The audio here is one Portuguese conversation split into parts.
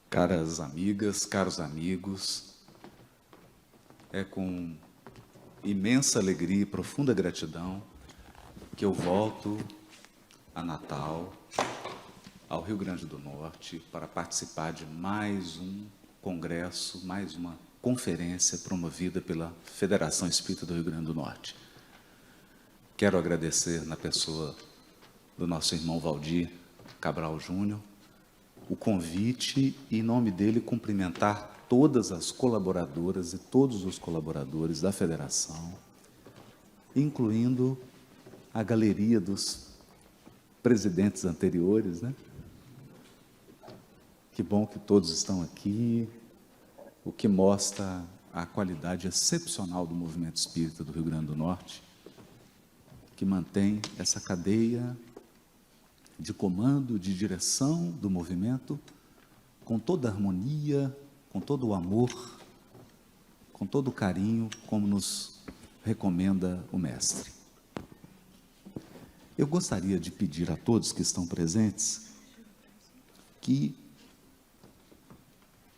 Caras amigas, caros amigos, é com imensa alegria e profunda gratidão que eu volto a Natal, ao Rio Grande do Norte, para participar de mais um congresso, mais uma conferência promovida pela Federação Espírita do Rio Grande do Norte. Quero agradecer na pessoa do nosso irmão Valdir Cabral Júnior o convite e, em nome dele, cumprimentar todas as colaboradoras e todos os colaboradores da Federação, incluindo a galeria dos presidentes anteriores, né? Que bom que todos estão aqui, o que mostra a qualidade excepcional do movimento espírita do Rio Grande do Norte, que mantém essa cadeia de comando, de direção do movimento, com toda a harmonia, com todo o amor, com todo o carinho, como nos recomenda o mestre. Eu gostaria de pedir a todos que estão presentes que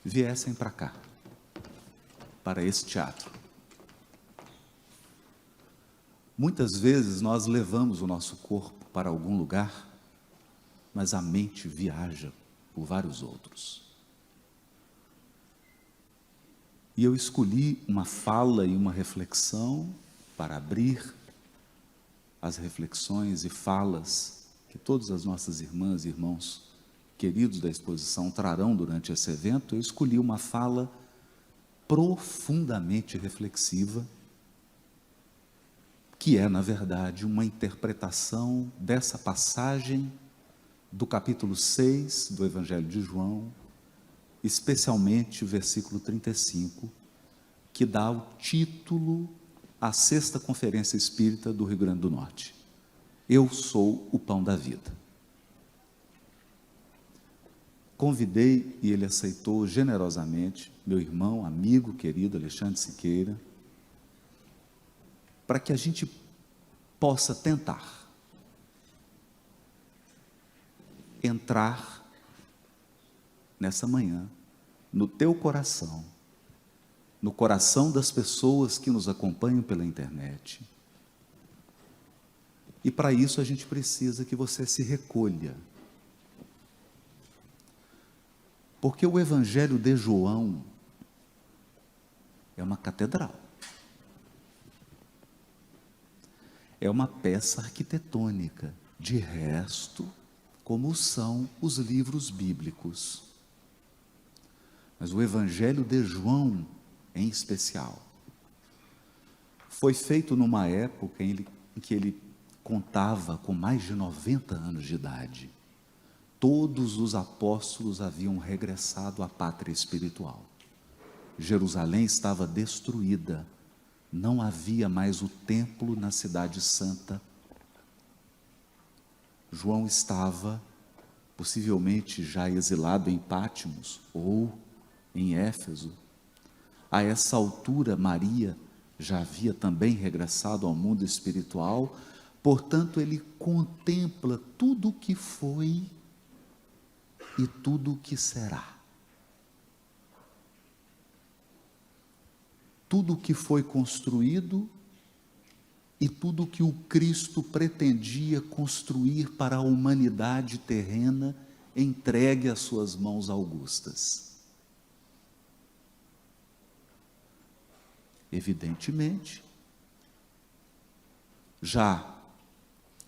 viessem para cá, para esse teatro. Muitas vezes nós levamos o nosso corpo para algum lugar, mas a mente viaja por vários outros. E eu escolhi uma fala e uma reflexão para abrir as reflexões e falas que todas as nossas irmãs e irmãos queridos da exposição trarão durante esse evento. Eu escolhi uma fala profundamente reflexiva, que é, na verdade, uma interpretação dessa passagem do capítulo 6 do Evangelho de João, especialmente o versículo 35, que dá o título à 6ª Conferência Espírita do Rio Grande do Norte. Eu sou o pão da vida. Convidei, e ele aceitou generosamente, meu irmão, amigo, querido Alexandre Siqueira, para que a gente possa tentar entrar nessa manhã no teu coração, no coração das pessoas que nos acompanham pela internet. E para isso a gente precisa que você se recolha. Porque o Evangelho de João é uma catedral. É uma peça arquitetônica. De resto, como são os livros bíblicos. Mas o Evangelho de João, em especial, foi feito numa época em que ele contava com mais de 90 anos de idade. Todos os apóstolos haviam regressado à pátria espiritual. Jerusalém estava destruída, não havia mais o templo na cidade santa. João estava, possivelmente, já exilado em Pátimos ou em Éfeso. A essa altura, Maria já havia também regressado ao mundo espiritual, portanto, ele contempla tudo o que foi e tudo o que será. Tudo o que foi construído e tudo o que o Cristo pretendia construir para a humanidade terrena entregue às suas mãos augustas. Evidentemente, já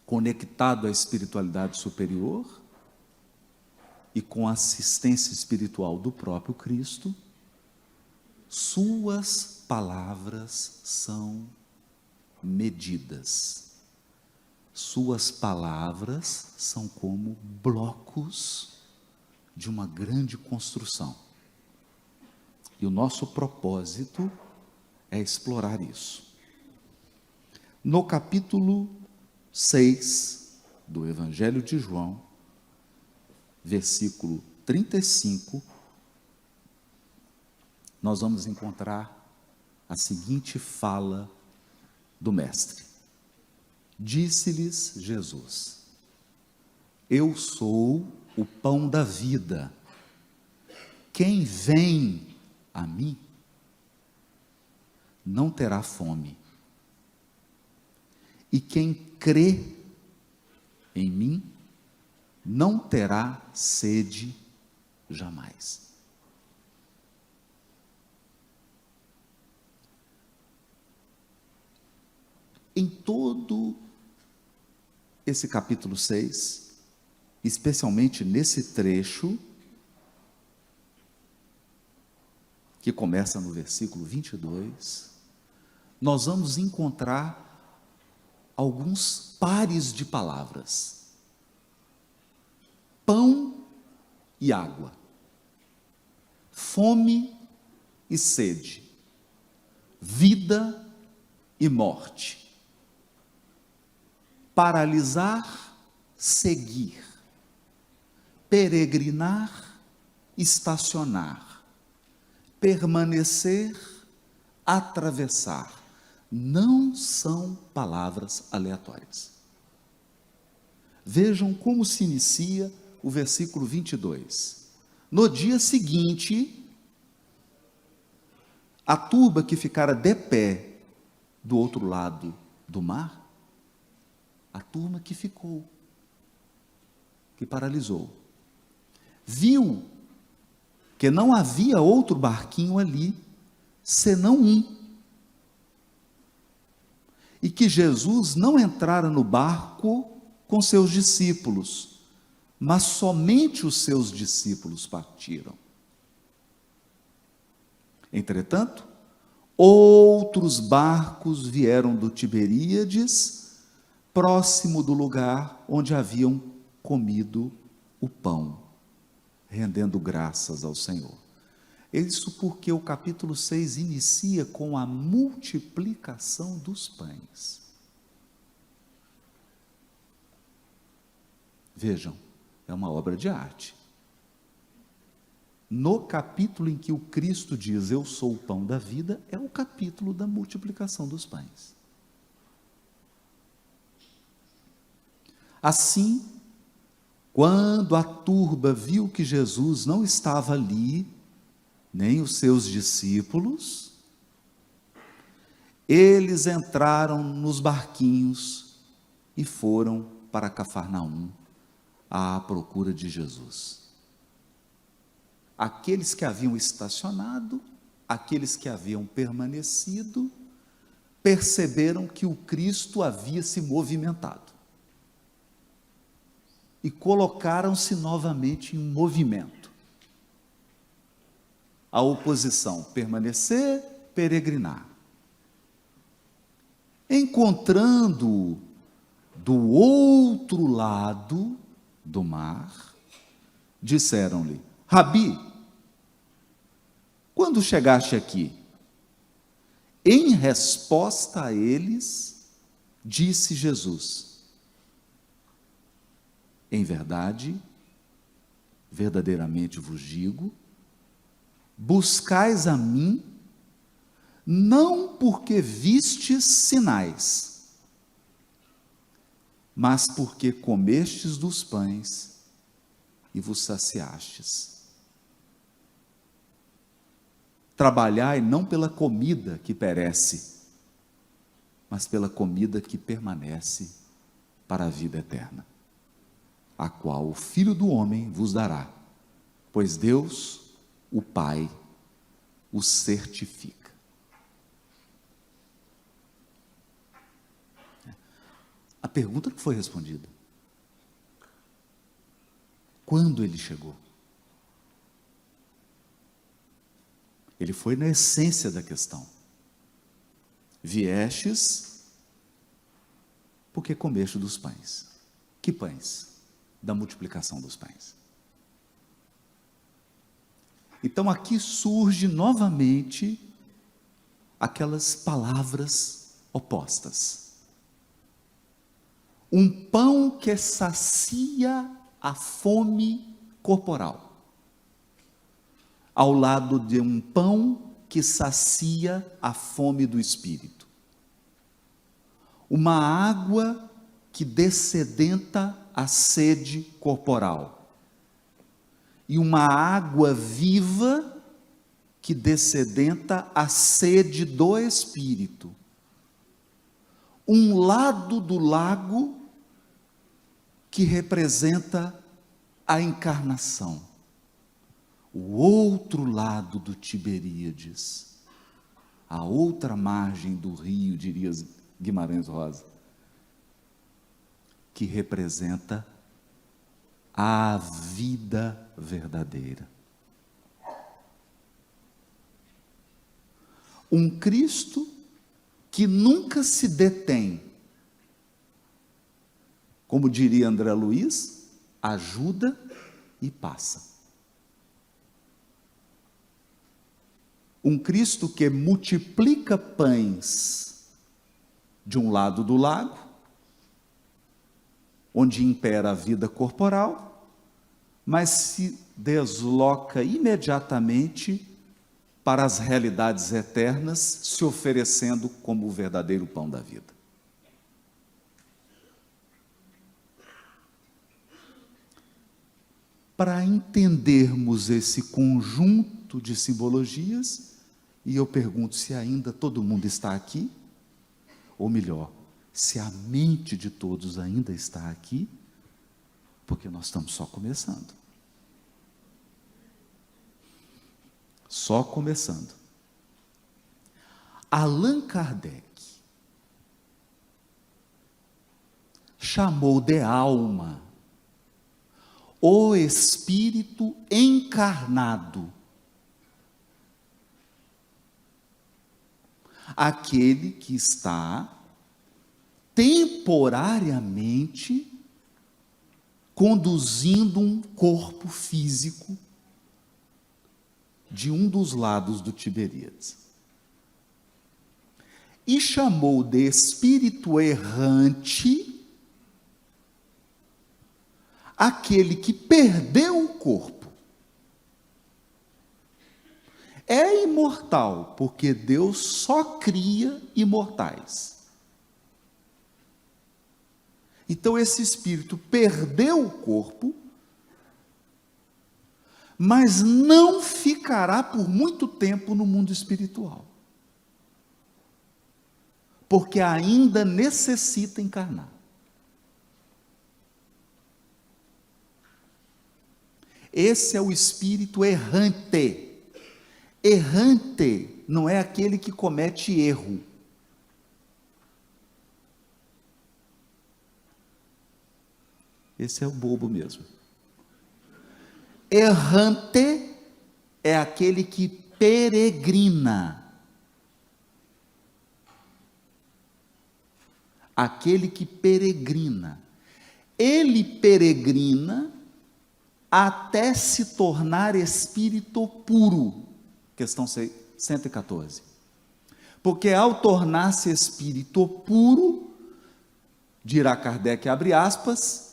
conectado à espiritualidade superior e com a assistência espiritual do próprio Cristo, suas palavras são medidas. Suas palavras são como blocos de uma grande construção. E o nosso propósito é explorar isso. No capítulo 6 do Evangelho de João, versículo 35, nós vamos encontrar a seguinte fala do Mestre. Disse-lhes Jesus: Eu sou o pão da vida. quem vem a mim não terá fome, e quem crê em mim não terá sede jamais. Em todo esse capítulo 6, especialmente nesse trecho, que começa no versículo 22, nós vamos encontrar alguns pares de palavras: pão e água, fome e sede, vida e morte, paralisar, seguir, peregrinar, estacionar, permanecer, atravessar. Não são palavras aleatórias. Vejam como se inicia o versículo 22. No dia seguinte, a turba que ficara de pé do outro lado do mar, a turma que ficou, que paralisou, viu que não havia outro barquinho ali, senão um, e que Jesus não entrara no barco com seus discípulos, mas somente os seus discípulos partiram. Entretanto, outros barcos vieram do Tiberíades, próximo do lugar onde haviam comido o pão, rendendo graças ao Senhor. Isso porque o capítulo 6 inicia com a multiplicação dos pães. Vejam, é uma obra de arte. No capítulo em que o Cristo diz, eu sou o pão da vida, é o capítulo da multiplicação dos pães. Assim, quando a turba viu que Jesus não estava ali, nem os seus discípulos, eles entraram nos barquinhos e foram para Cafarnaum à procura de Jesus. Aqueles que haviam estacionado, aqueles que haviam permanecido, perceberam que o Cristo havia se movimentado e colocaram-se novamente em movimento. A oposição, permanecer, peregrinar. Encontrando do outro lado do mar, disseram-lhe, Rabi, quando chegaste aqui? Em resposta a eles, disse Jesus, em verdade, verdadeiramente vos digo, buscais a mim, não porque vistes sinais, mas porque comestes dos pães e vos saciastes. Trabalhai não pela comida que perece, mas pela comida que permanece para a vida eterna, a qual o Filho do Homem vos dará, pois Deus, o Pai, o certifica. A pergunta que foi respondida: quando ele chegou? Ele foi na essência da questão. Viestes porque comeste dos pães. Que pães? Da multiplicação dos pães. Então aqui surge novamente aquelas palavras opostas. Um pão que sacia a fome corporal, ao lado de um pão que sacia a fome do espírito. Uma água que dessedenta a sede corporal. e uma água viva que descedenta a sede do Espírito. Um lado do lago que representa a encarnação. O outro lado do Tiberíades, a outra margem do rio, diria Guimarães Rosa, que representa a vida verdadeira. Um Cristo que nunca se detém. Como diria André Luiz, ajuda e passa. Um Cristo que multiplica pães de um lado do lago, onde impera a vida corporal, mas se desloca imediatamente para as realidades eternas, se oferecendo como o verdadeiro pão da vida. Para entendermos esse conjunto de simbologias, e eu pergunto se ainda todo mundo está aqui, ou melhor, se a mente de todos ainda está aqui, porque nós estamos só começando. Só começando. Allan Kardec chamou de alma o espírito encarnado, aquele que está temporariamente conduzindo um corpo físico de um dos lados do Tiberíades. E chamou de espírito errante aquele que perdeu o corpo. É imortal, porque Deus só cria imortais. Então esse espírito perdeu o corpo, mas não ficará por muito tempo no mundo espiritual, porque ainda necessita encarnar. Esse é o espírito errante. Errante não é aquele que comete erro. Esse é o bobo mesmo. Errante é aquele que peregrina. Aquele que peregrina. Ele peregrina até se tornar espírito puro. Questão 114. Porque ao tornar-se espírito puro, dirá Kardec, abre aspas,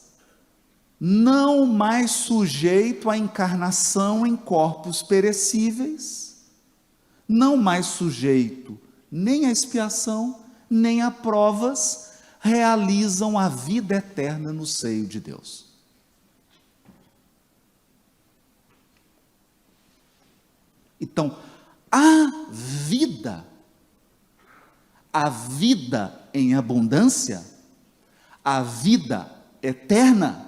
não mais sujeito à encarnação em corpos perecíveis, não mais sujeito nem à expiação, nem a provas, realizam a vida eterna no seio de Deus. Então, a vida em abundância, a vida eterna,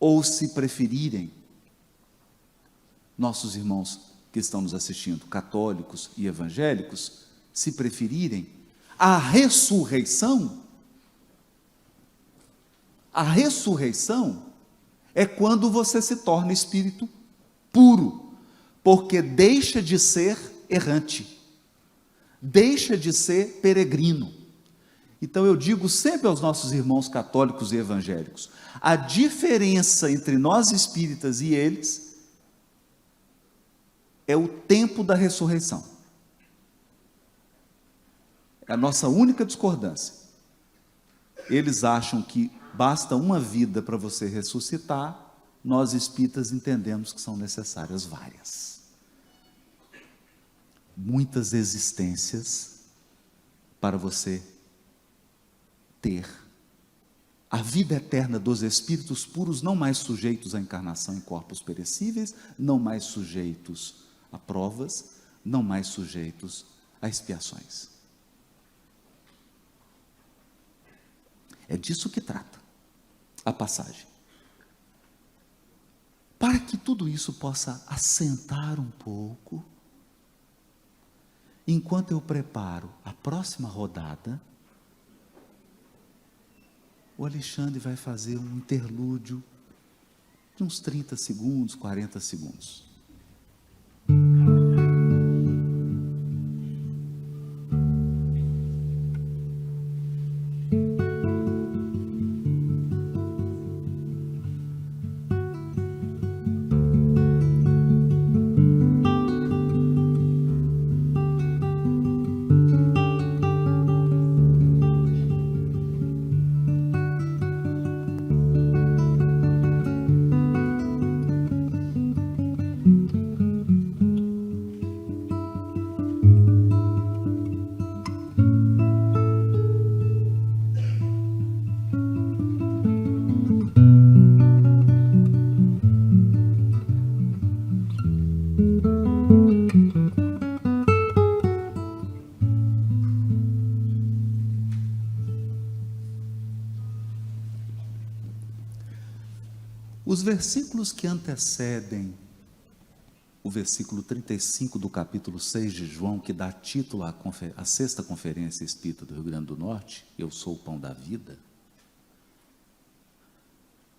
ou se preferirem, nossos irmãos que estão nos assistindo, católicos e evangélicos, se preferirem, a ressurreição é quando você se torna espírito puro, porque deixa de ser errante, deixa de ser peregrino. Então eu digo sempre aos nossos irmãos católicos e evangélicos, a diferença entre nós espíritas e eles é o tempo da ressurreição. É a nossa única discordância. Eles acham que basta uma vida para você ressuscitar, nós espíritas entendemos que são necessárias várias. Muitas existências para você ter a vida eterna dos espíritos puros, não mais sujeitos à encarnação em corpos perecíveis, não mais sujeitos a provas, não mais sujeitos a expiações. É disso que trata a passagem. Para que tudo isso possa assentar um pouco, enquanto eu preparo a próxima rodada, o Alexandre vai fazer um interlúdio de uns 30 segundos, 40 segundos. Os versículos que antecedem o versículo 35 do capítulo 6 de João, que dá título à sexta conferência espírita do Rio Grande do Norte, Eu sou o pão da vida,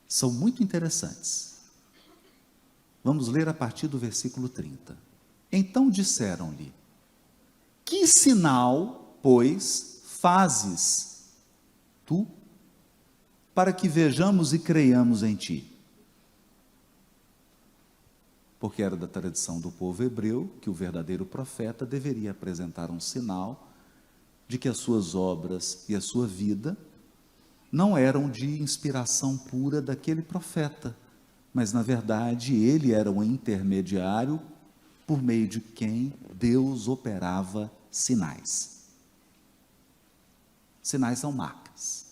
são muito interessantes. Vamos ler a partir do versículo 30. Então disseram-lhe: que sinal, pois, fazes tu, para que vejamos e creiamos em ti? Porque era da tradição do povo hebreu que o verdadeiro profeta deveria apresentar um sinal de que as suas obras e a sua vida não eram de inspiração pura daquele profeta, mas na verdade ele era um intermediário por meio de quem Deus operava sinais. Sinais são marcas.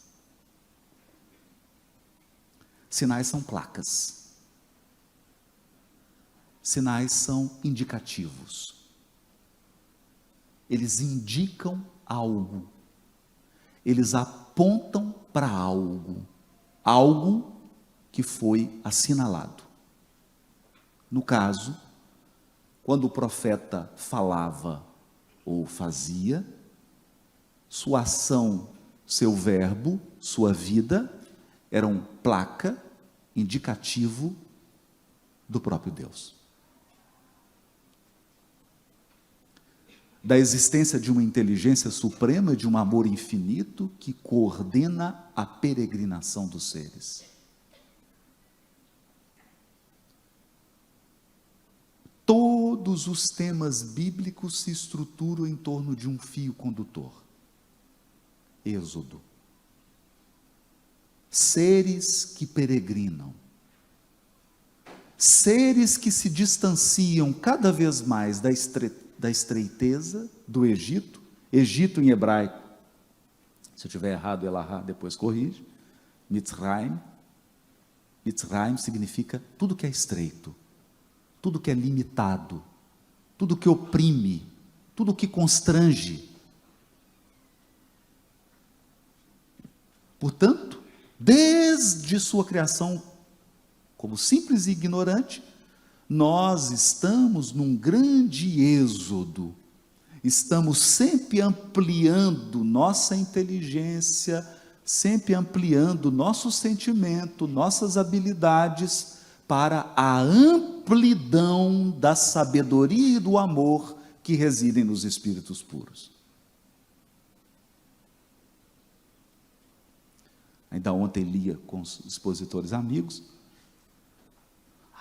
Sinais são placas. Sinais são indicativos. Eles indicam algo. Eles apontam para algo. Algo que foi assinalado. No caso, quando o profeta falava ou fazia, sua ação, seu verbo, sua vida, eram placa, indicativo do próprio Deus. Da existência de uma inteligência suprema, de um amor infinito que coordena a peregrinação dos seres. Todos os temas bíblicos se estruturam em torno de um fio condutor. Êxodo. Seres que peregrinam. Seres que se distanciam cada vez mais da estreiteza do Egito. Egito em hebraico, se eu tiver errado, Elahá, depois corrige. Mitzrayim. Mitzrayim significa tudo que é estreito, tudo que é limitado, tudo que oprime, tudo que constrange. Portanto, desde sua criação como simples e ignorante, nós estamos num grande êxodo, estamos sempre ampliando nossa inteligência, sempre ampliando nosso sentimento, nossas habilidades, para a amplidão da sabedoria e do amor que residem nos espíritos puros. Ainda ontem lia com os expositores amigos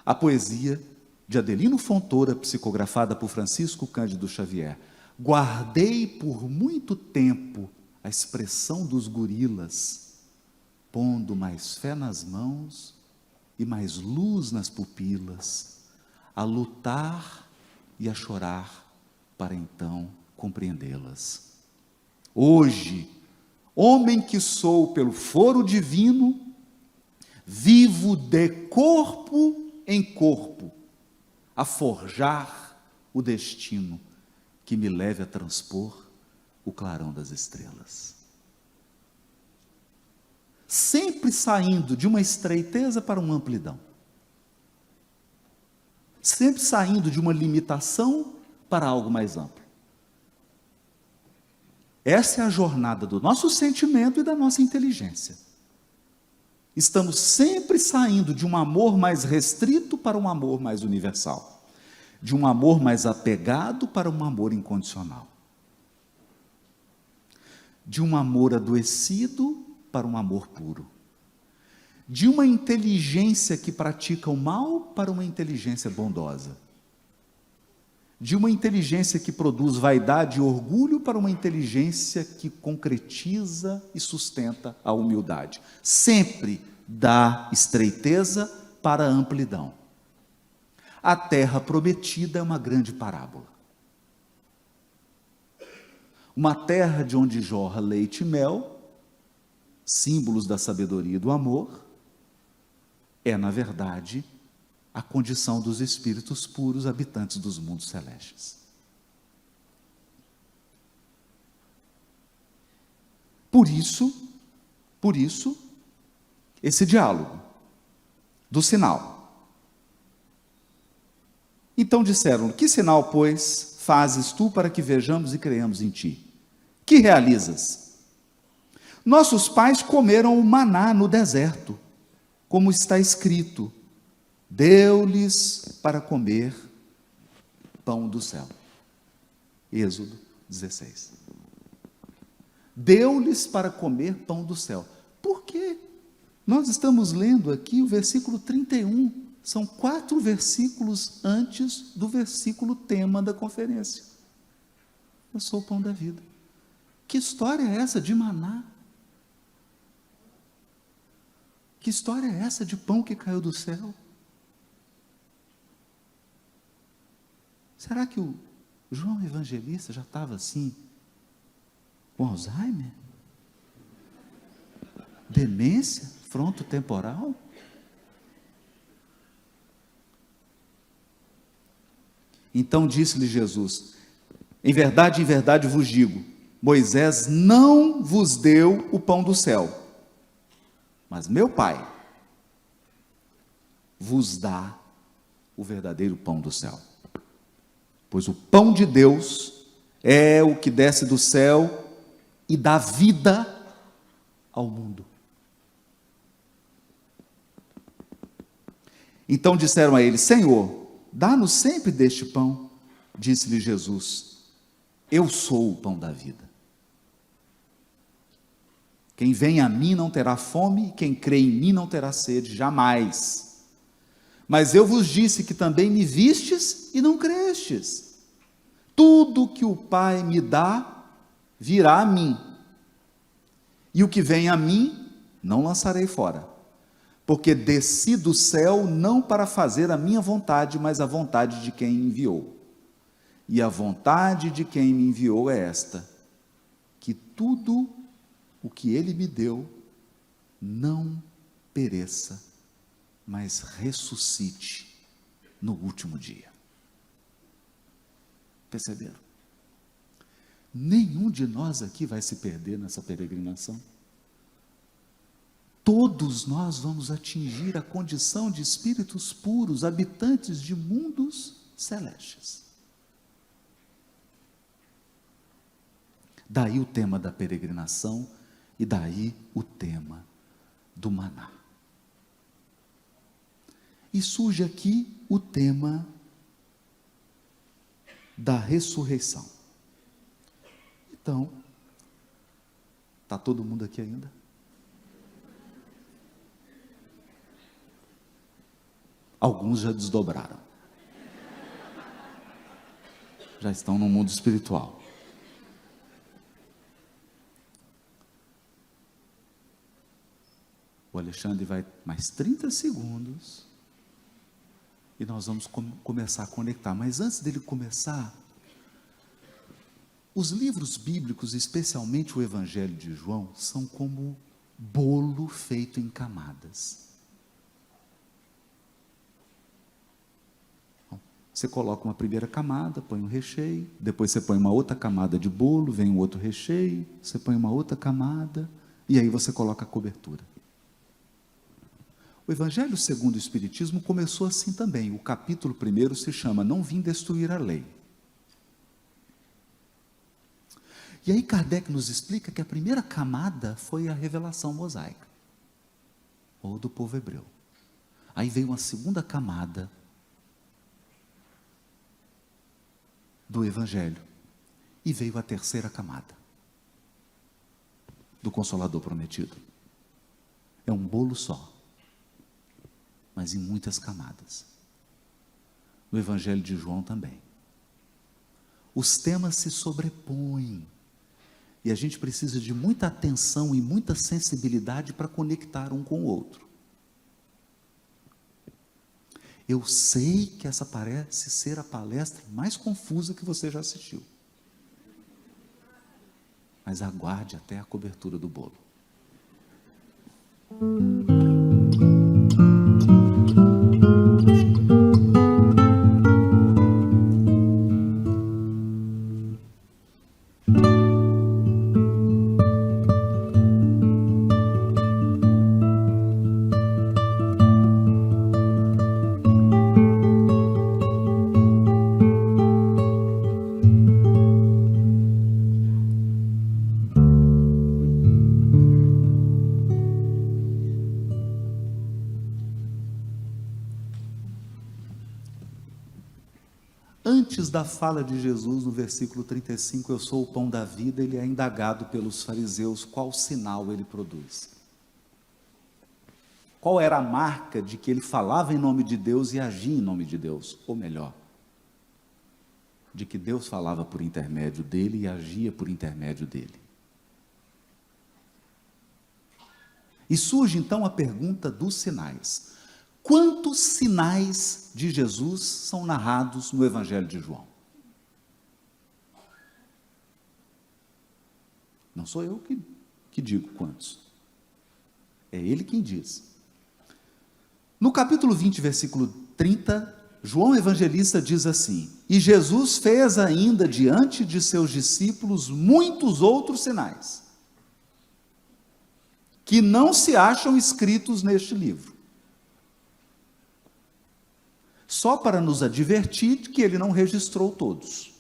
a poesia de Adelino Fontoura, psicografada por Francisco Cândido Xavier. Guardei por muito tempo a expressão dos gorilas, pondo mais fé nas mãos e mais luz nas pupilas, a lutar e a chorar para então compreendê-las. Hoje, Homem que sou pelo foro divino, vivo de corpo em corpo, a forjar o destino que me leve a transpor o clarão das estrelas. Sempre saindo de uma estreiteza para uma amplidão. Sempre saindo de uma limitação para algo mais amplo. Essa é a jornada do nosso sentimento e da nossa inteligência. Estamos sempre saindo de um amor mais restrito para um amor mais universal. De um amor mais apegado para um amor incondicional. De um amor adoecido para um amor puro. De uma inteligência que pratica o mal para uma inteligência bondosa. De uma inteligência que produz vaidade e orgulho para uma inteligência que concretiza e sustenta a humildade. Sempre da estreiteza para a amplidão. A terra prometida é uma grande parábola. Uma terra de onde jorra leite e mel, símbolos da sabedoria e do amor, é, na verdade, a condição dos espíritos puros habitantes dos mundos celestes. Por isso, esse diálogo do sinal. Então disseram: que sinal, pois, fazes tu para que vejamos e creiamos em ti? Que realizas? Nossos pais comeram o maná no deserto, como está escrito: deu-lhes para comer pão do céu. Êxodo 16. Deu-lhes para comer pão do céu. Por quê? Nós estamos lendo aqui o versículo 31. São 4 versículos antes do versículo tema da conferência. Eu sou o pão da vida. Que história é essa de maná? Que história é essa de pão que caiu do céu? Será que o João Evangelista já estava assim, com Alzheimer? Demência frontotemporal? Então disse-lhe Jesus: em verdade vos digo, Moisés não vos deu o pão do céu, mas meu Pai vos dá o verdadeiro pão do céu. Pois o pão de Deus é o que desce do céu e dá vida ao mundo. Então disseram a ele: Senhor, dá-nos sempre deste pão. Disse-lhe Jesus: eu sou o pão da vida. Quem vem a mim não terá fome, quem crê em mim não terá sede, jamais. Mas eu vos disse que também me vistes e não crestes. Tudo que o Pai me dá, virá a mim. E o que vem a mim, não lançarei fora. Porque desci do céu não para fazer a minha vontade, mas a vontade de quem me enviou. E a vontade de quem me enviou é esta: que tudo o que ele me deu não pereça, mas ressuscite no último dia. Perceberam? Nenhum de nós aqui vai se perder nessa peregrinação. Todos nós vamos atingir a condição de espíritos puros, habitantes de mundos celestes. Daí o tema da peregrinação e daí o tema do maná. E surge aqui o tema da ressurreição. Então, está todo mundo aqui ainda? Alguns já desdobraram. Já estão no mundo espiritual. O Alexandre vai mais 30 segundos e nós vamos começar a conectar. Mas antes dele começar, Os livros bíblicos, especialmente o Evangelho de João, são como bolo feito em camadas. Você coloca uma primeira camada, põe um recheio, depois você põe uma outra camada de bolo, vem um outro recheio, você põe uma outra camada, e aí você coloca a cobertura. O Evangelho segundo o Espiritismo começou assim também. O capítulo 1 se chama Não Vim Destruir a Lei. E aí Kardec nos explica que a primeira camada foi a revelação mosaica, ou do povo hebreu. Aí veio uma segunda camada do Evangelho, e veio a terceira camada do Consolador Prometido. É um bolo só, mas em muitas camadas. No Evangelho de João também. Os temas se sobrepõem, e a gente precisa de muita atenção e muita sensibilidade para conectar um com o outro. Eu sei que essa parece ser a palestra mais confusa que você já assistiu. Mas aguarde até a cobertura do bolo. Antes da fala de Jesus, no versículo 35, eu sou o pão da vida, ele é indagado pelos fariseus qual sinal ele produz. Qual era a marca de que ele falava em nome de Deus e agia em nome de Deus? Ou melhor, de que Deus falava por intermédio dele e agia por intermédio dele. E surge então a pergunta dos sinais. Quantos sinais de Jesus são narrados no Evangelho de João? Não sou eu que digo quantos. É ele quem diz. No capítulo 20, versículo 30, João Evangelista diz assim: E Jesus fez ainda diante de seus discípulos muitos outros sinais, que não se acham escritos neste livro. Só para nos advertir que ele não registrou todos.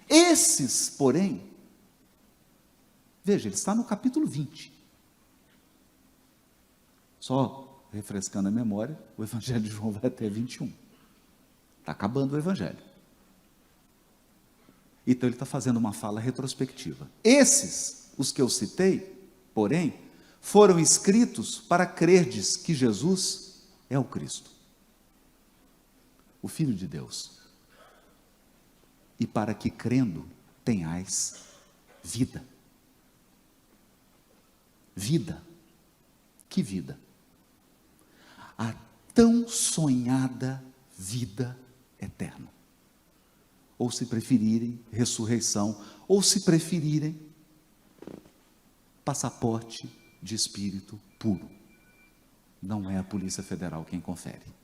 Esses, porém, veja, ele está no capítulo 20. Só refrescando a memória, o Evangelho de João vai até 21. Está acabando o Evangelho. Então ele está fazendo uma fala retrospectiva. Esses, os que eu citei, porém, foram escritos para crerdes que Jesus é o Cristo, o Filho de Deus, e para que crendo tenhais vida. Vida. Que vida? A tão sonhada vida eterna. Ou se preferirem, ressurreição, ou se preferirem, passaporte de espírito puro. Não é a Polícia Federal quem confere.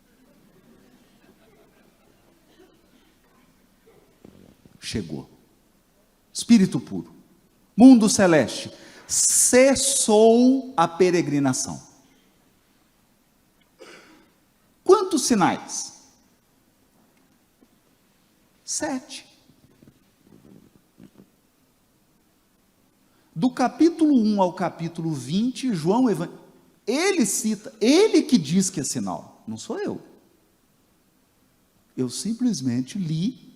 Chegou. Espírito puro. Mundo celeste. Cessou a peregrinação. Quantos sinais? 7. Do capítulo 1 ao capítulo 20, João ele cita, ele que diz que é sinal, não sou eu. Eu simplesmente li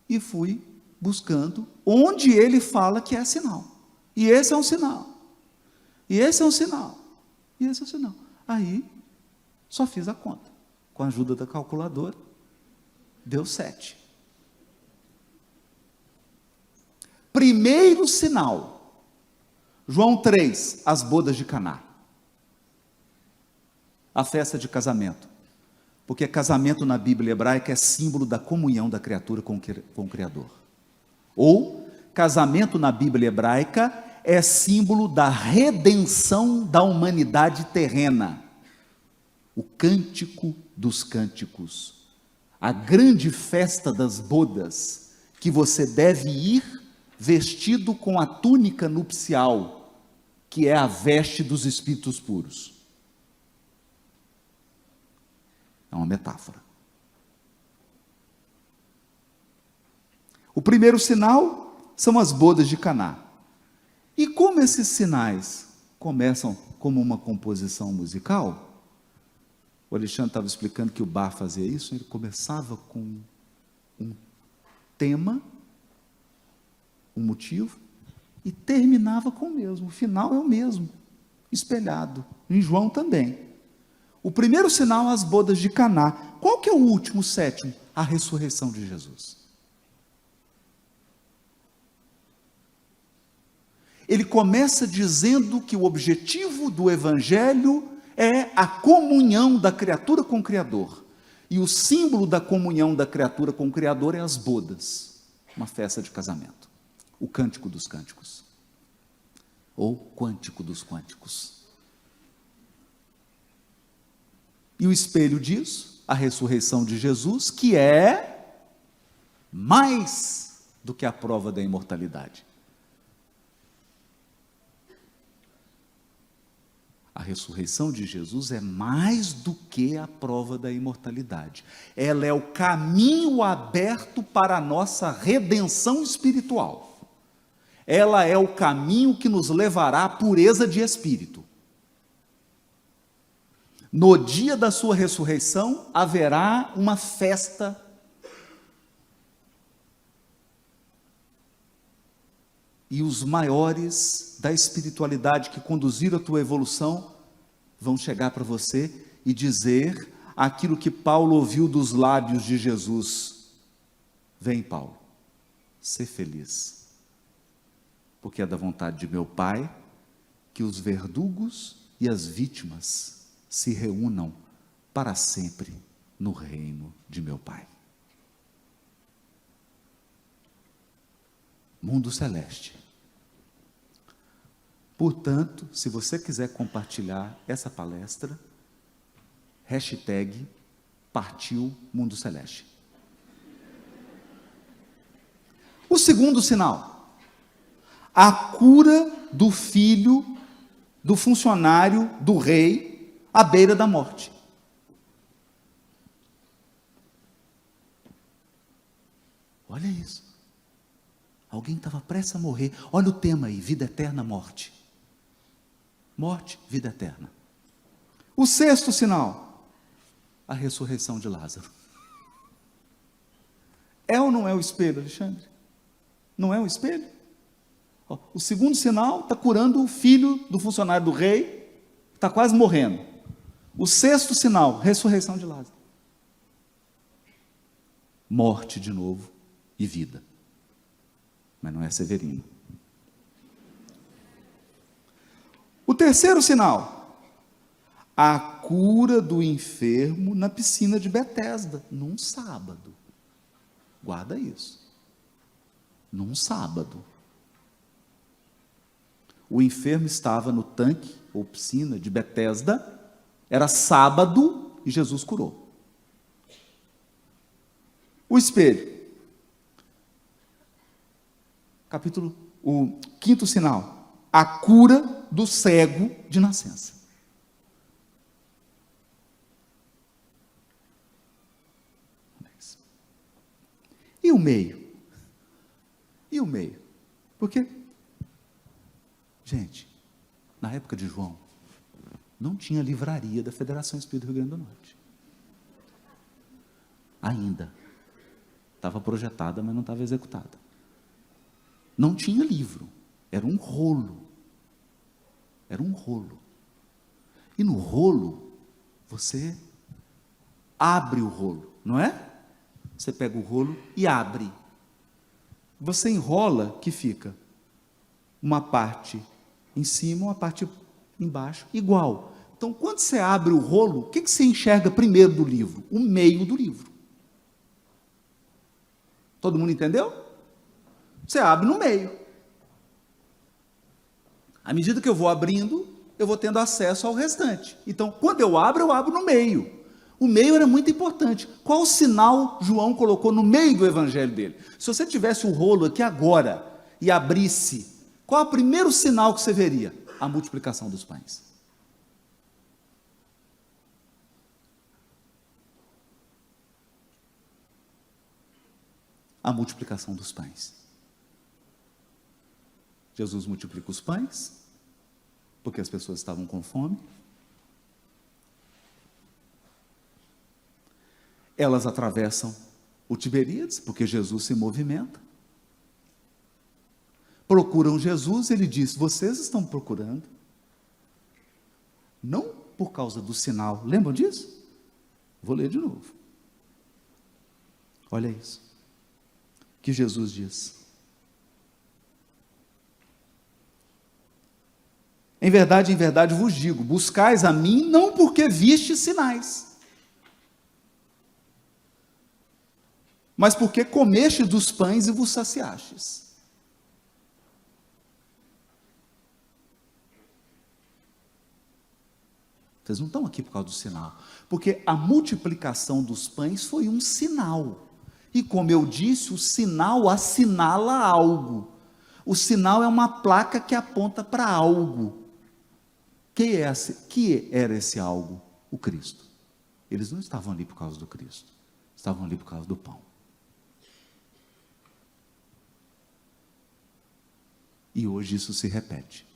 e fui buscando onde ele fala que é sinal. E esse é um sinal. E esse é um sinal. E esse é um sinal. Aí, só fiz a conta. Com a ajuda da calculadora, deu 7. Primeiro sinal, João 3, as bodas de Caná. A festa de casamento. Porque casamento na Bíblia hebraica é símbolo da comunhão da criatura com o Criador. Ou, casamento na Bíblia hebraica é símbolo da redenção da humanidade terrena. O cântico dos cânticos, a grande festa das bodas, que você deve ir vestido com a túnica nupcial, que é a veste dos espíritos puros. É uma metáfora. O primeiro sinal são as bodas de Caná. E como esses sinais começam como uma composição musical, o Alexandre estava explicando que o Bach fazia isso, ele começava com um tema, um motivo, e terminava com o mesmo. O final é o mesmo, espelhado. Em João também. O primeiro sinal, as bodas de Caná. Qual que é o último, o sétimo? A ressurreição de Jesus. Ele começa dizendo que o objetivo do Evangelho é a comunhão da criatura com o Criador. E o símbolo da comunhão da criatura com o Criador é as bodas, uma festa de casamento. O cântico dos cânticos. Ou quântico dos quânticos. E o espelho disso, a ressurreição de Jesus, que é mais do que a prova da imortalidade. A ressurreição de Jesus é mais do que a prova da imortalidade. Ela é o caminho aberto para a nossa redenção espiritual. Ela é o caminho que nos levará à pureza de espírito. No dia da sua ressurreição, haverá uma festa. E os maiores da espiritualidade que conduziram a tua evolução vão chegar para você e dizer aquilo que Paulo ouviu dos lábios de Jesus. Vem, Paulo, ser feliz, porque é da vontade de meu Pai que os verdugos e as vítimas se reúnam para sempre no reino de meu Pai. Mundo celeste. Portanto, se você quiser compartilhar essa palestra, hashtag partiu Mundo Celeste. O segundo sinal, a cura do filho, do funcionário, do rei, à beira da morte. Olha isso. Alguém estava prestes a morrer. Olha o tema aí, vida eterna, morte. Morte, vida eterna. O sexto sinal, a ressurreição de Lázaro. É ou não é o espelho, Alexandre? Não é o espelho? O segundo sinal está curando o filho do funcionário do rei, está quase morrendo. O sexto sinal, ressurreição de Lázaro. Morte de novo e vida. Mas não é Severino. O terceiro sinal, a cura do enfermo na piscina de Betesda, num sábado. Guarda isso. Num sábado. O enfermo estava no tanque, ou piscina de Betesda, era sábado e Jesus curou. O espelho. O quinto sinal, a cura do cego de nascença. E o meio? E o meio? Porque, gente, na época de João, não tinha livraria da Federação Espírita do Rio Grande do Norte. Ainda. Estava projetada, mas não estava executada. Não tinha livro, era um rolo. Era um rolo. E no rolo, você abre o rolo, não é? Você pega o rolo e abre. Você enrola, que fica uma parte em cima, uma parte embaixo, igual. Então, quando você abre o rolo, o que você enxerga primeiro do livro? O meio do livro. Todo mundo entendeu? Você abre no meio. À medida que eu vou abrindo, eu vou tendo acesso ao restante. Então, quando eu abro no meio. O meio era muito importante. Qual sinal João colocou no meio do evangelho dele? Se você tivesse o rolo aqui agora e abrisse, qual é o primeiro sinal que você veria? A multiplicação dos pães. A multiplicação dos pães. Jesus multiplica os pães, porque as pessoas estavam com fome. Elas atravessam o Tiberíades, porque Jesus se movimenta. Procuram Jesus, ele diz: vocês estão procurando, não por causa do sinal. Lembram disso? Vou ler de novo. Olha isso. Que Jesus diz: em verdade vos digo, buscais a mim não porque vistes sinais, mas porque comeste dos pães e vos saciastes. Vocês não estão aqui por causa do sinal, porque a multiplicação dos pães foi um sinal, e como eu disse, o sinal assinala algo, o sinal é uma placa que aponta para algo. Que era esse algo? O Cristo. Eles não estavam ali por causa do Cristo, estavam ali por causa do pão. E hoje isso se repete.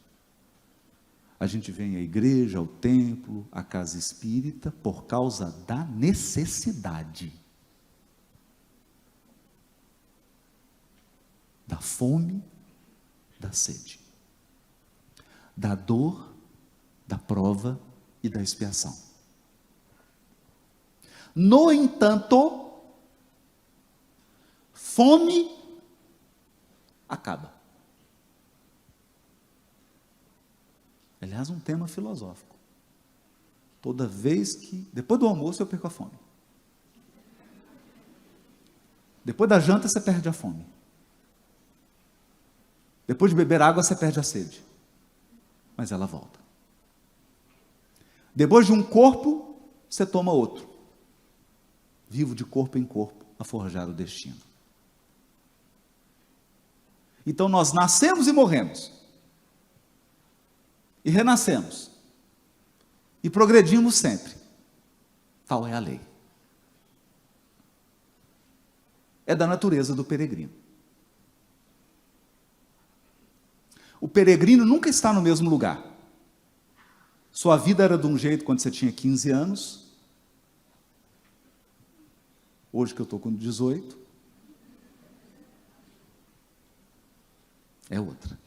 A gente vem à igreja, ao templo, à casa espírita, por causa da necessidade, da fome, da sede, da dor, da prova e da expiação. No entanto, fome acaba. Aliás, um tema filosófico. Toda vez que, depois do almoço, eu perco a fome. Depois da janta, você perde a fome. Depois de beber água, você perde a sede. Mas ela volta. Depois de um corpo, você toma outro. Vivo de corpo em corpo, a forjar o destino. Então nós nascemos e morremos. E renascemos. E progredimos sempre. Tal é a lei. É da natureza do peregrino. O peregrino nunca está no mesmo lugar. Sua vida era de um jeito quando você tinha 15 anos. Hoje que eu estou com 18. É outra.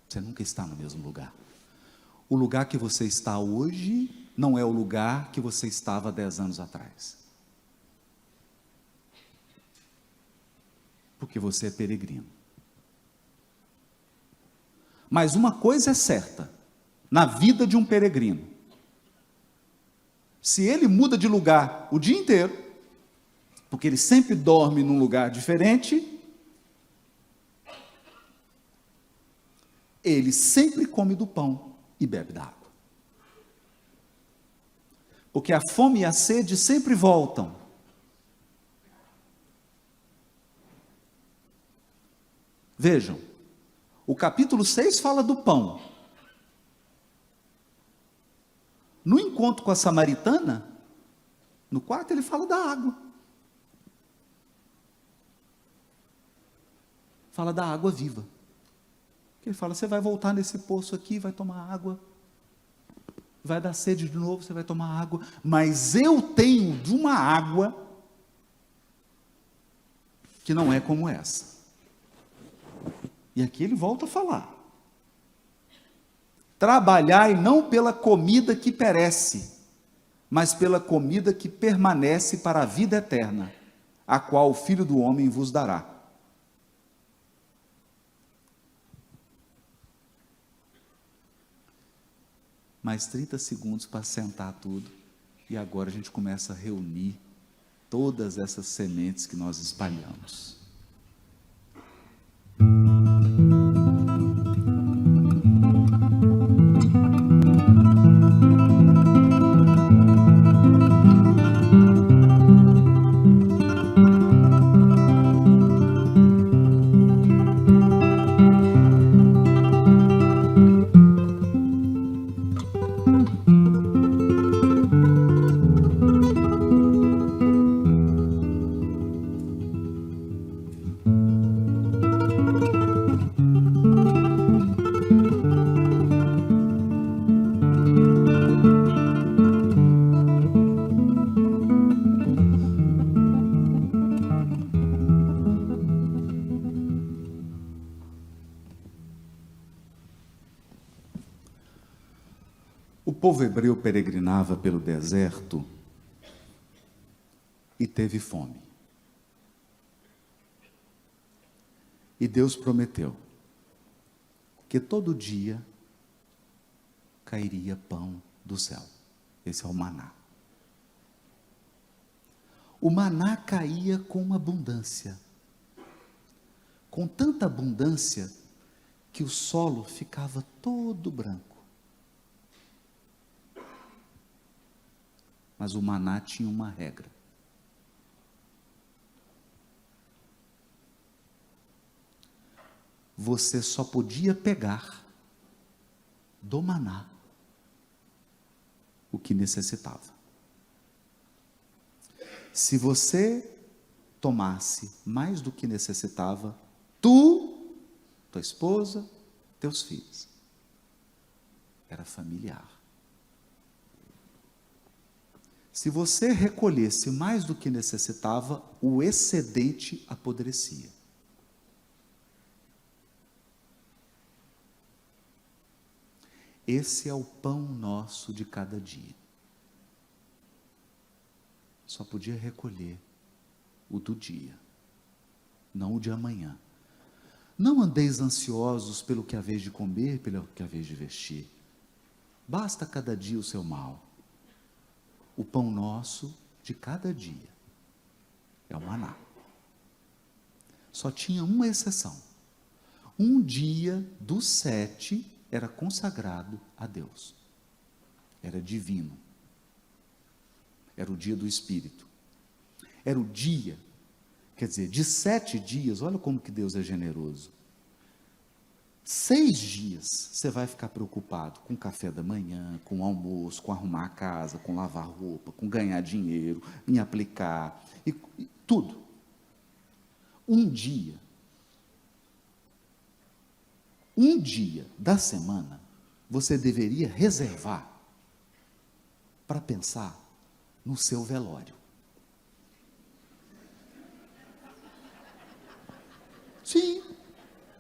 Você nunca está no mesmo lugar. O lugar que você está hoje não é o lugar que você estava 10 anos atrás. Porque você é peregrino. Mas uma coisa é certa, na vida de um peregrino: se ele muda de lugar o dia inteiro, porque ele sempre dorme num lugar diferente, ele sempre come do pão e bebe da água. Porque a fome e a sede sempre voltam. Vejam, o capítulo 6 fala do pão. No encontro com a samaritana, no quarto, ele fala da água. Fala da água viva. Ele fala: você vai voltar nesse poço aqui, vai tomar água, vai dar sede de novo, você vai tomar água, mas eu tenho de uma água que não é como essa. E aqui ele volta a falar: trabalhai não pela comida que perece, mas pela comida que permanece para a vida eterna, a qual o Filho do Homem vos dará. Mais 30 segundos para sentar tudo, e agora a gente começa a reunir todas essas sementes que nós espalhamos. O povo hebreu peregrinava pelo deserto e teve fome. E Deus prometeu que todo dia cairia pão do céu. Esse é o maná. O maná caía com abundância. Com tanta abundância que o solo ficava todo branco. Mas o maná tinha uma regra. Você só podia pegar do maná o que necessitava. Se você tomasse mais do que necessitava, tu, tua esposa, teus filhos, era familiar. Se você recolhesse mais do que necessitava, o excedente apodrecia. Esse é o pão nosso de cada dia. Só podia recolher o do dia, não o de amanhã. Não andeis ansiosos pelo que haveis de comer, pelo que haveis de vestir. Basta cada dia o seu mal. O pão nosso de cada dia é o maná. Só tinha uma exceção. Um dia dos 7 era consagrado a Deus. Era divino. Era o dia do Espírito. Era o dia, quer dizer, de 7 dias, olha como que Deus é generoso. 6 dias você vai ficar preocupado com o café da manhã, com o almoço, com arrumar a casa, com lavar roupa, com ganhar dinheiro, em aplicar, e tudo. Um dia da semana, você deveria reservar para pensar no seu velório. Sim,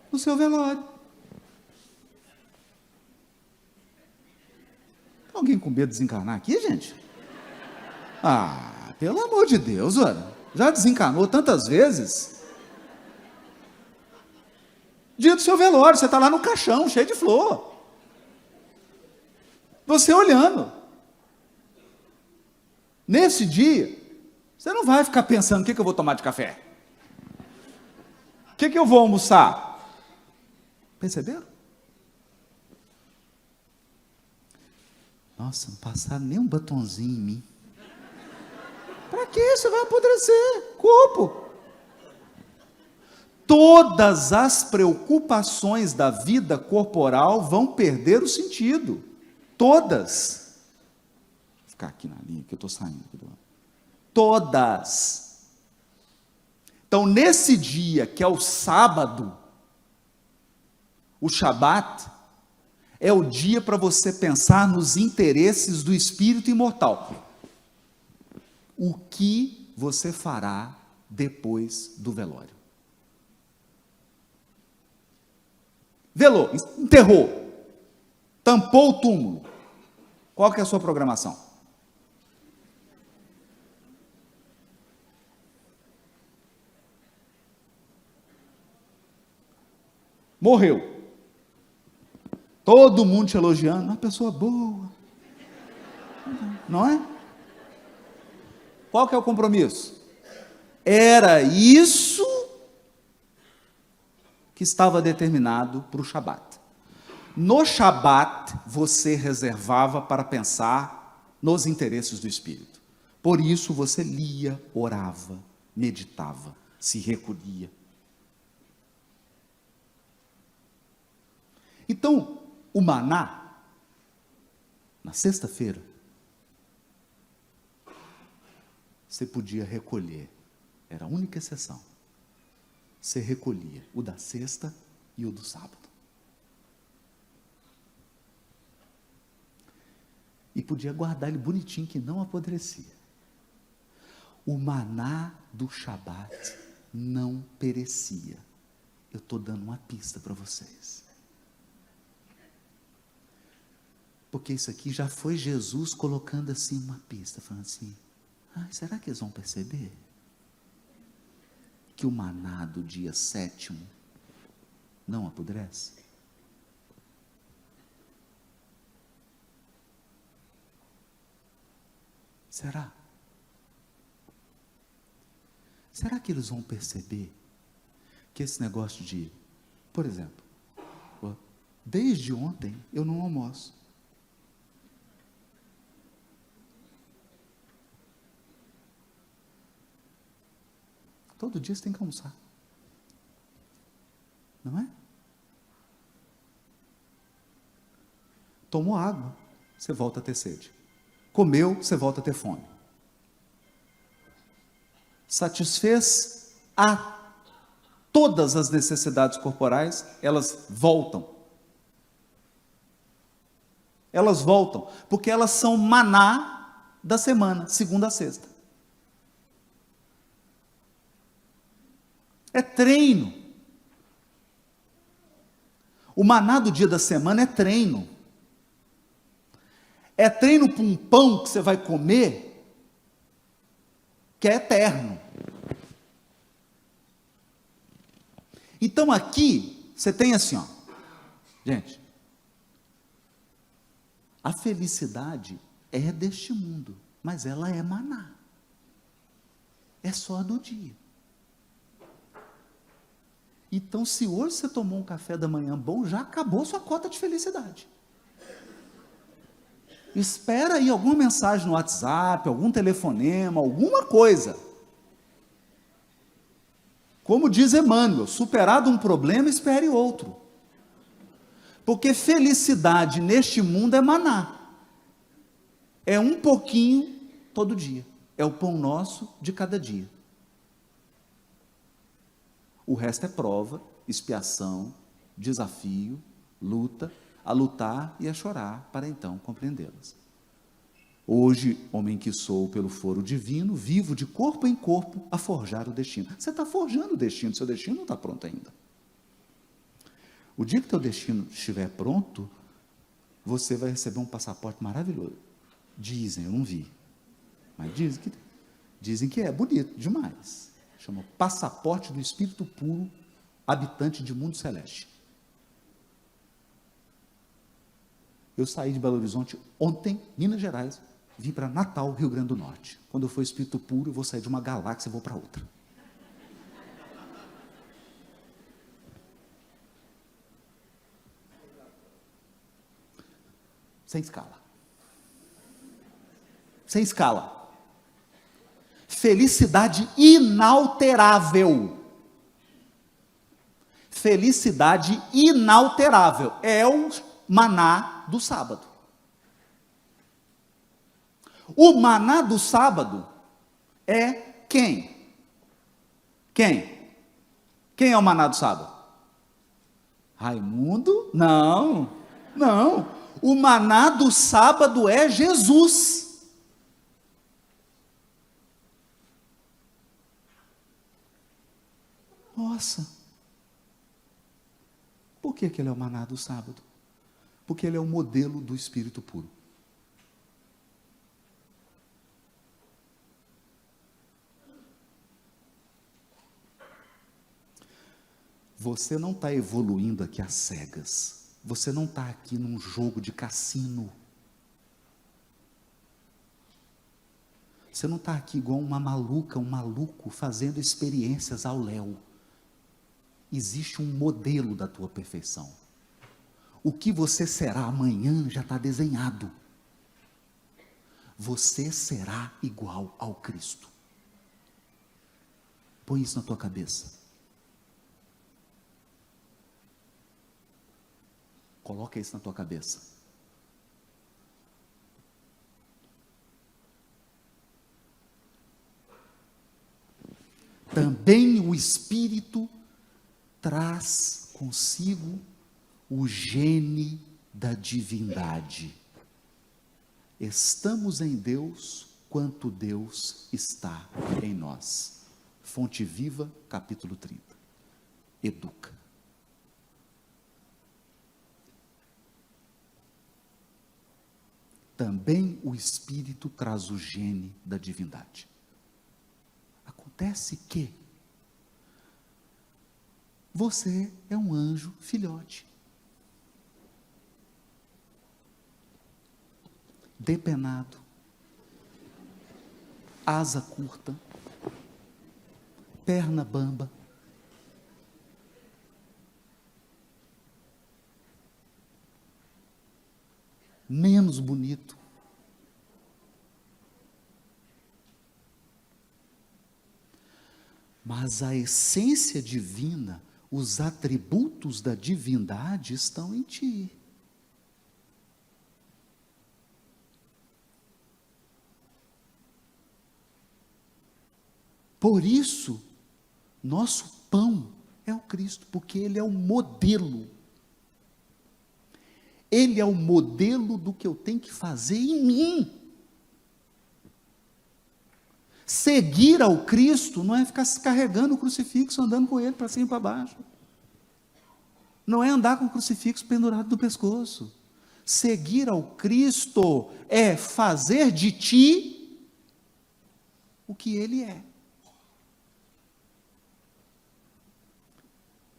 no seu velório. Alguém com medo de desencarnar aqui, gente? Ah, pelo amor de Deus, olha. Já desencarnou tantas vezes. Dia do seu velório, você está lá no caixão, cheio de flor. Você olhando. Nesse dia, você não vai ficar pensando, o que eu vou tomar de café? O que eu vou almoçar? Perceberam? Nossa, não passaram nem um batonzinho em mim. Para que isso? Vai apodrecer. Corpo. Todas as preocupações da vida corporal vão perder o sentido. Todas. Vou ficar aqui na linha, que eu estou saindo. Todas. Então, nesse dia, que é o sábado, o Shabat, é o dia para você pensar nos interesses do espírito imortal. O que você fará depois do velório? Velou, enterrou, tampou o túmulo. Qual que é a sua programação? Morreu. Todo mundo te elogiando, uma pessoa boa. Não é? Qual que é o compromisso? Era isso que estava determinado para o Shabat. No Shabat, você reservava para pensar nos interesses do Espírito. Por isso você lia, orava, meditava, se recolhia. Então, o maná, na sexta-feira, você podia recolher. Era a única exceção. Você recolhia o da sexta e o do sábado. E podia guardar ele bonitinho, que não apodrecia. O maná do Shabat não perecia. Eu estou dando uma pista para vocês. Porque isso aqui já foi Jesus colocando assim uma pista, falando assim, será que eles vão perceber que o maná do dia 7º não apodrece? Será? Será que eles vão perceber que esse negócio de, por exemplo, desde ontem eu não almoço. Todo dia você tem que almoçar. Não é? Tomou água, você volta a ter sede. Comeu, você volta a ter fome. Satisfez a todas as necessidades corporais, elas voltam. Elas voltam, porque elas são maná da semana, segunda a sexta. É treino. O maná do dia da semana é treino. É treino para um pão que você vai comer, que é eterno. Então aqui, você tem assim, gente, a felicidade é deste mundo, mas ela é maná. É só do dia. Então, se hoje você tomou um café da manhã bom, já acabou sua cota de felicidade. Espera aí alguma mensagem no WhatsApp, algum telefonema, alguma coisa. Como diz Emmanuel, superado um problema, espere outro. Porque felicidade neste mundo é maná. É um pouquinho todo dia. É o pão nosso de cada dia. O resto é prova, expiação, desafio, luta, a lutar e a chorar para então compreendê-las. Hoje, homem que sou pelo foro divino, vivo de corpo em corpo a forjar o destino. Você está forjando o destino, seu destino não está pronto ainda. O dia que teu destino estiver pronto, você vai receber um passaporte maravilhoso. Dizem, eu não vi, mas dizem que é bonito demais. Chama Passaporte do Espírito Puro, habitante de mundo celeste. Eu saí de Belo Horizonte ontem, Minas Gerais, vim para Natal, Rio Grande do Norte. Quando eu for Espírito Puro, eu vou sair de uma galáxia e vou para outra. Sem escala. Sem escala. Felicidade inalterável. Felicidade inalterável. É o maná do sábado. O maná do sábado é quem? Quem? Quem é o maná do sábado? Raimundo? Não, não. O maná do sábado é Jesus. Nossa, por que ele é o maná do sábado? Porque ele é o modelo do Espírito puro. Você não está evoluindo aqui às cegas. Você não está aqui num jogo de cassino. Você não está aqui igual uma maluca, um maluco, fazendo experiências ao léu. Existe um modelo da tua perfeição. O que você será amanhã já está desenhado. Você será igual ao Cristo. Põe isso na tua cabeça. Coloca isso na tua cabeça. Também o Espírito traz consigo o gene da divindade. Estamos em Deus quanto Deus está em nós. Fonte Viva, capítulo 30. Educa. Também o Espírito traz o gene da divindade. Acontece que você é um anjo filhote. Depenado, asa curta, perna bamba, menos bonito, mas a essência divina, os atributos da divindade estão em ti. Por isso, nosso pão é o Cristo, porque Ele é o modelo. Ele é o modelo do que eu tenho que fazer em mim. Seguir ao Cristo não é ficar se carregando o crucifixo, andando com ele para cima e para baixo. Não é andar com o crucifixo pendurado no pescoço. Seguir ao Cristo é fazer de ti o que Ele é.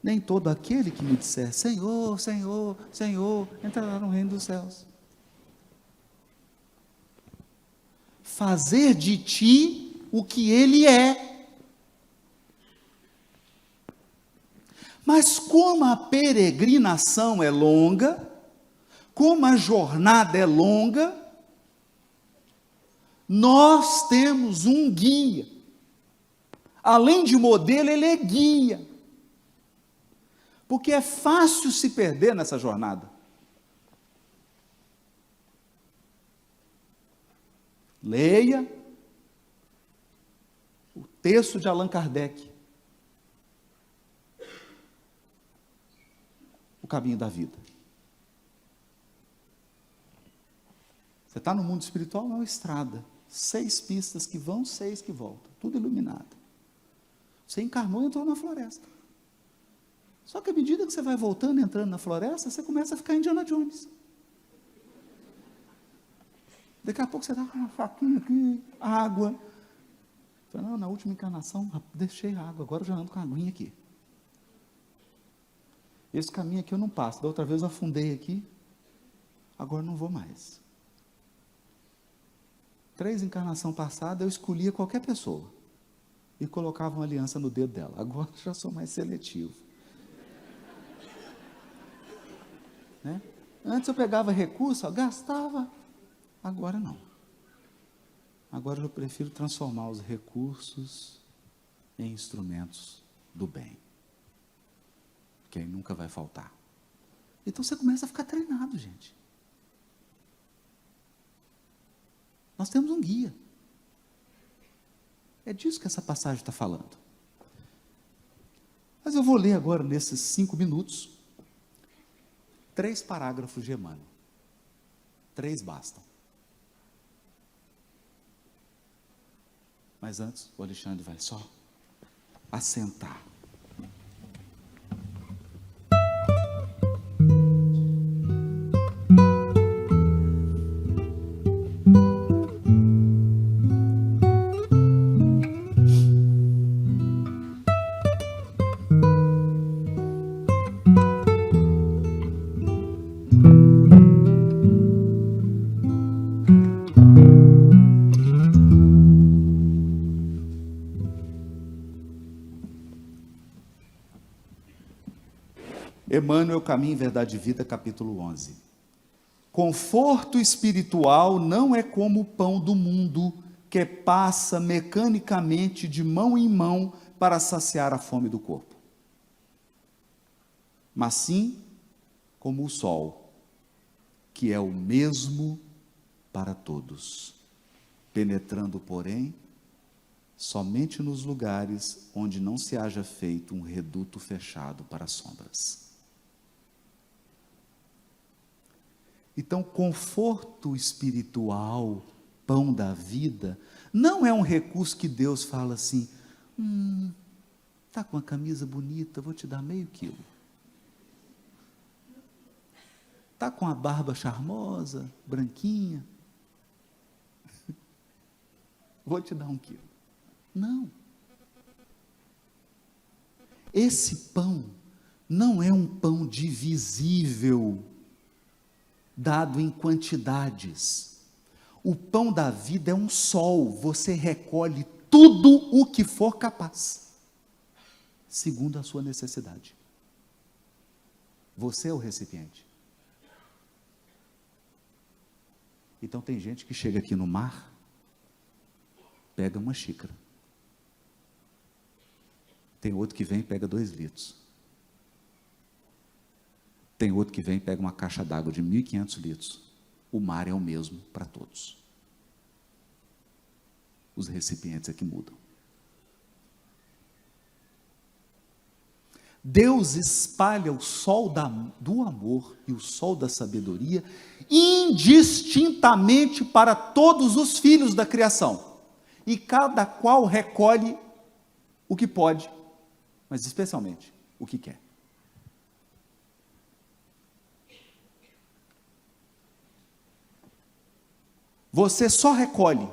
Nem todo aquele que me disser, Senhor, Senhor, Senhor, entrará no reino dos céus. Fazer de ti o que Ele é. Mas como a peregrinação é longa, como a jornada é longa, nós temos um guia. Além de modelo, ele é guia. Porque é fácil se perder nessa jornada. Leia o texto de Allan Kardec. O caminho da vida. Você está no mundo espiritual, é uma estrada. 6 pistas que vão, 6 que voltam. Tudo iluminado. Você encarnou e entrou na floresta. Só que à medida que você vai voltando, entrando na floresta, você começa a ficar Indiana Jones. Daqui a pouco você está com uma faquinha aqui, água. Não, na última encarnação, deixei a água, agora eu já ando com a aguinha aqui. Esse caminho aqui eu não passo, da outra vez eu afundei aqui, agora não vou mais. 3 encarnações passadas, eu escolhia qualquer pessoa e colocava uma aliança no dedo dela. Agora eu já sou mais seletivo. Né? Antes eu pegava recurso, ó, gastava, agora não. Agora eu prefiro transformar os recursos em instrumentos do bem, que aí nunca vai faltar. Então você começa a ficar treinado, gente. Nós temos um guia. É disso que essa passagem está falando. Mas eu vou ler agora, nesses 5 minutos, 3 parágrafos de Emmanuel. 3 bastam. Mas antes, o Alexandre vai só assentar. Emmanuel, Caminho, Verdade e Vida, capítulo 11. Conforto espiritual não é como o pão do mundo, que passa mecanicamente de mão em mão para saciar a fome do corpo, mas sim como o sol, que é o mesmo para todos, penetrando, porém, somente nos lugares onde não se haja feito um reduto fechado para as sombras. Então, conforto espiritual, pão da vida, não é um recurso que Deus fala assim, está com uma camisa bonita, vou te dar meio quilo. Está com a barba charmosa, branquinha, vou te dar 1 quilo. Não. Esse pão não é um pão divisível, dado em quantidades. O pão da vida é um sol, você recolhe tudo o que for capaz, segundo a sua necessidade. Você é o recipiente. Então tem gente que chega aqui no mar, pega uma xícara. Tem outro que vem e pega 2 litros. Tem outro que vem e pega uma caixa d'água de 1.500 litros. O mar é o mesmo para todos. Os recipientes é que mudam. Deus espalha o sol do amor e o sol da sabedoria indistintamente para todos os filhos da criação. E cada qual recolhe o que pode, mas especialmente o que quer. Você só recolhe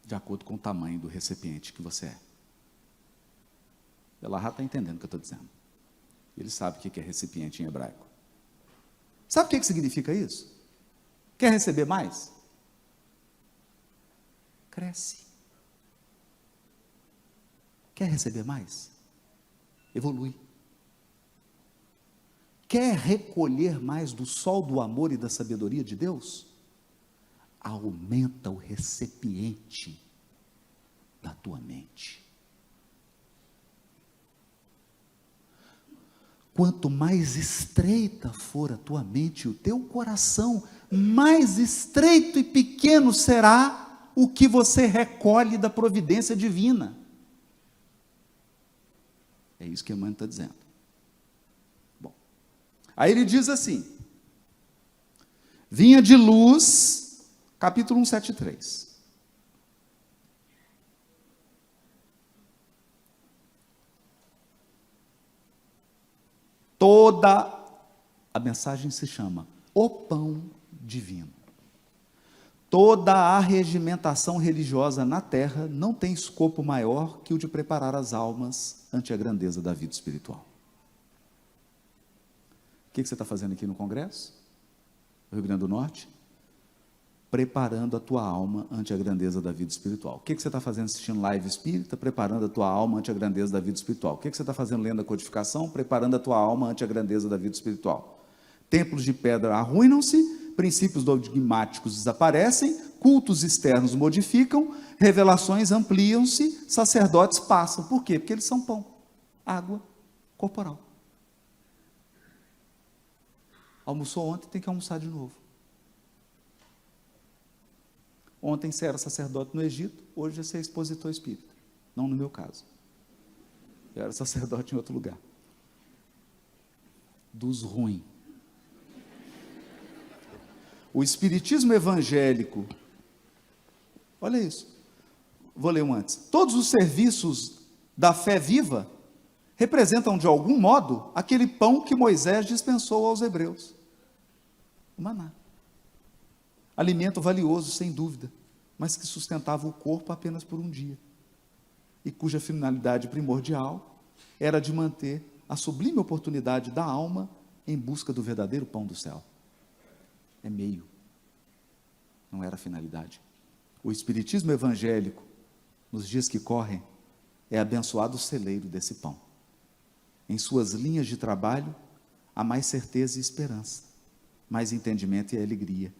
de acordo com o tamanho do recipiente que você é. Belahá está entendendo o que eu estou dizendo. Ele sabe o que é recipiente em hebraico. Sabe o que significa isso? Quer receber mais? Cresce. Quer receber mais? Evolui. Quer recolher mais do sol do amor e da sabedoria de Deus? Aumenta o recipiente da tua mente. Quanto mais estreita for a tua mente e o teu coração, mais estreito e pequeno será o que você recolhe da providência divina. É isso que Emmanuel está dizendo. Bom, aí ele diz assim, vinha de luz, capítulo 173. Toda a mensagem se chama O Pão Divino. Toda a regimentação religiosa na terra não tem escopo maior que o de preparar as almas ante a grandeza da vida espiritual. O que você está fazendo aqui no Congresso? No Rio Grande do Norte? Preparando a tua alma ante a grandeza da vida espiritual. O que você está fazendo assistindo live espírita? Preparando a tua alma ante a grandeza da vida espiritual. O que você está fazendo lendo a codificação? Preparando a tua alma ante a grandeza da vida espiritual. Templos de pedra arruinam-se, princípios dogmáticos desaparecem, cultos externos modificam, revelações ampliam-se, sacerdotes passam. Por quê? Porque eles são pão, água corporal. Almoçou ontem, tem que almoçar de novo. Ontem você era sacerdote no Egito, hoje você é expositor espírita. Não no meu caso. Eu era sacerdote em outro lugar. Dos ruins. O espiritismo evangélico, olha isso, vou ler um antes. Todos os serviços da fé viva representam de algum modo aquele pão que Moisés dispensou aos hebreus. O maná. Alimento valioso, sem dúvida, mas que sustentava o corpo apenas por um dia, e cuja finalidade primordial era de manter a sublime oportunidade da alma em busca do verdadeiro pão do céu. É meio, não era a finalidade. O espiritismo evangélico, nos dias que correm, é abençoado celeiro desse pão, Em suas linhas de trabalho, há mais certeza e esperança, mais entendimento e alegria.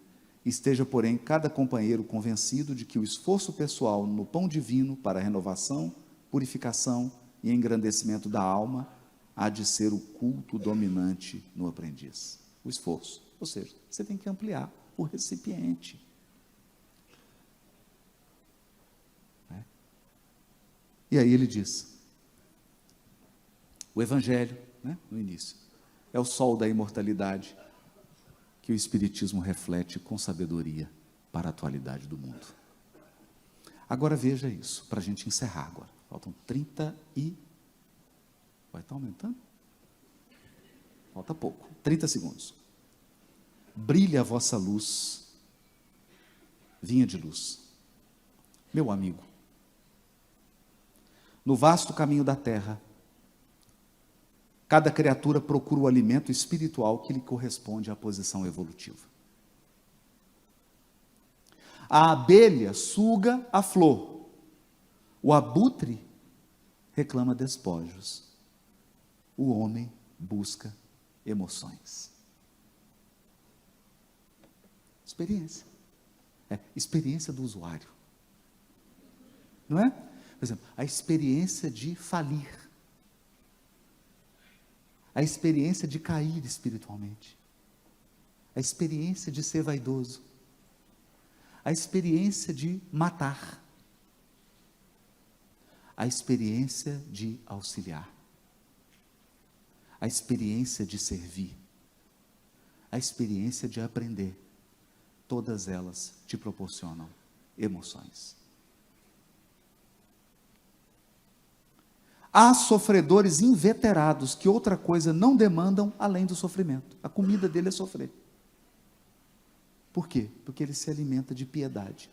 Esteja, porém, cada companheiro convencido de que o esforço pessoal no pão divino para a renovação, purificação e engrandecimento da alma há de ser o culto dominante no aprendiz. O esforço. Ou seja, você tem que ampliar o recipiente. E aí ele diz, o Evangelho, no início, é o sol da imortalidade que o Espiritismo reflete com sabedoria para a atualidade do mundo. Agora veja isso, para a gente encerrar agora. Faltam 30 e... Vai estar aumentando? Falta pouco, 30 segundos. Brilha a vossa luz, vinha de luz. Meu amigo, no vasto caminho da terra, cada criatura procura o alimento espiritual que lhe corresponde à posição evolutiva. A abelha suga a flor, o abutre reclama despojos, o homem busca emoções. Experiência. Experiência do usuário. Não é? Por exemplo, a experiência de falir. A experiência de cair espiritualmente. A experiência de ser vaidoso. A experiência de matar. A experiência de auxiliar. A experiência de servir. A experiência de aprender. Todas elas te proporcionam emoções. Há sofredores inveterados que outra coisa não demandam além do sofrimento. A comida dele é sofrer. Por quê? Porque ele se alimenta de piedade.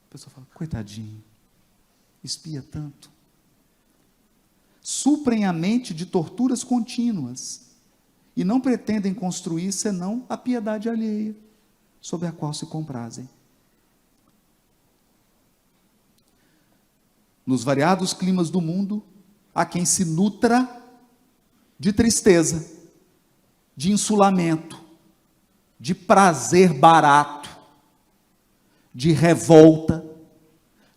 A pessoa fala, coitadinho, espia tanto. Suprem a mente de torturas contínuas e não pretendem construir senão a piedade alheia, sobre a qual se comprazem. Nos variados climas do mundo, há quem se nutra de tristeza, de insulamento, de prazer barato, de revolta,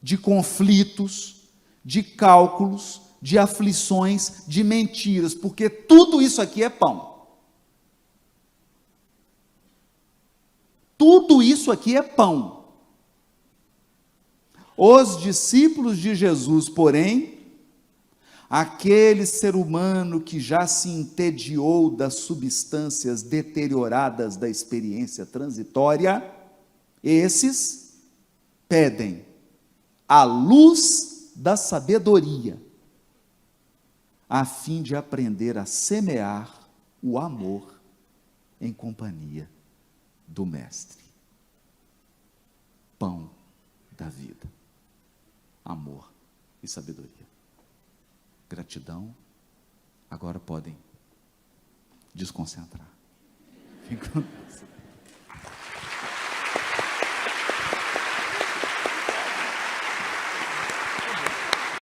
de conflitos, de cálculos, de aflições, de mentiras, porque tudo isso aqui é pão. Tudo isso aqui é pão. Os discípulos de Jesus, porém, aquele ser humano que já se entediou das substâncias deterioradas da experiência transitória, esses pedem a luz da sabedoria, a fim de aprender a semear o amor em companhia do Mestre. Pão da vida. Amor e sabedoria. Gratidão. Agora podem desconcentrar.